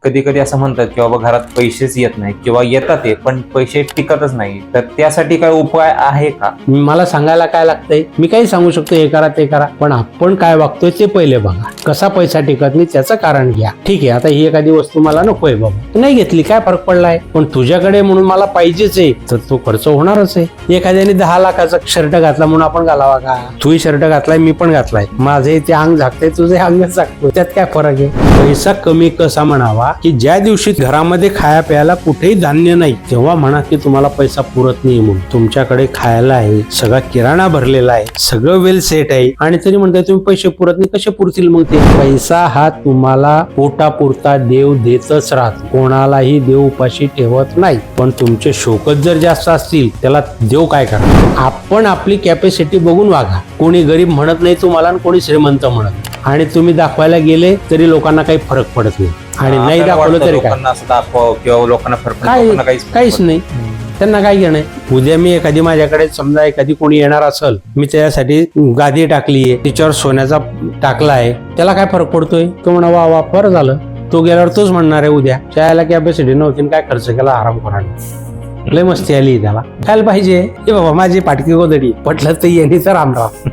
कधी कधी असं म्हणतात की बाबा घरात पैसेच येत नाही किंवा येतात ते पण पैसे टिकतच नाही, तर त्यासाठी काय उपाय आहे का? मला सांगायला काय लागतंय? मी काही सांगू शकतो, हे करा ते करा, पण आपण काय वागतोय ते पहिले बघा. कसा पैसा टिकत नाही त्याचं कारण घ्या. ठीक आहे, आता ही एखादी वस्तू मला नकोय बाबा, नाही घेतली, काय फरक पडलाय? पण तुझ्याकडे म्हणून मला पाहिजेच आहे, तर तो खर्च होणारच आहे. एखाद्याने 10 लाखाचा शर्ट घातला म्हणून आपण घालावा का? तूही शर्ट घातलाय, मी पण घातलाय, माझे ते अंग झाकते, तुझे अंग झाकतो, त्यात काय फरक आहे? पैसा कमी कसा म्हणावा की ज्या दिवशी घरामध्ये खाया प्यायला कुठेही धान्य नाही, तेव्हा म्हणा की तुम्हाला पैसा पुरत नाही म्हणून. तुमच्याकडे खायला आहे, सगळा किराणा भरलेला आहे, सगळं वेल सेट आहे, आणि तरी म्हणताय तुम्ही पैसे पुरत नाही. कसे पुरतील मग ते? पैसा हा तुम्हाला पोटापुरता देव देतच राहतो, कोणालाही देव उपाशी ठेवत नाही. पण तुमचे शोकच जर जास्त असतील, त्याला देव काय करणार? आपण आपली कॅपॅसिटी बघून वागा. कोणी गरीब म्हणत नाही तुम्हाला आणि कोणी श्रीमंत म्हणत नाही. आणि तुम्ही दाखवायला गेले तरी लोकांना काही फरक पडत नाही, आणि नाही दाखवलं तरी काय, लोकांना असं दाखवावं किंवा लोकांना फरक काहीच नाही. त्यांना काय घेणं? उद्या मी एखादी, माझ्याकडे समजा एखादी कोणी येणार असेल, मी त्याच्यासाठी गादी टाकलीये, तिच्यावर सोन्याचा टाकला आहे, त्याला काय फरक पडतोय? तो म्हणा वा वा, बरं झालं. तो गेल्यावर तोच म्हणणार आहे उद्या, शाळेला कॅपॅसिटी नव्हती, काय खर्च केला आराम करायला, लय मस्ती आली त्याला. खायला पाहिजे हे बाबा, माझी पाटकी गोदडी पटलं तर येणे तर रामराव.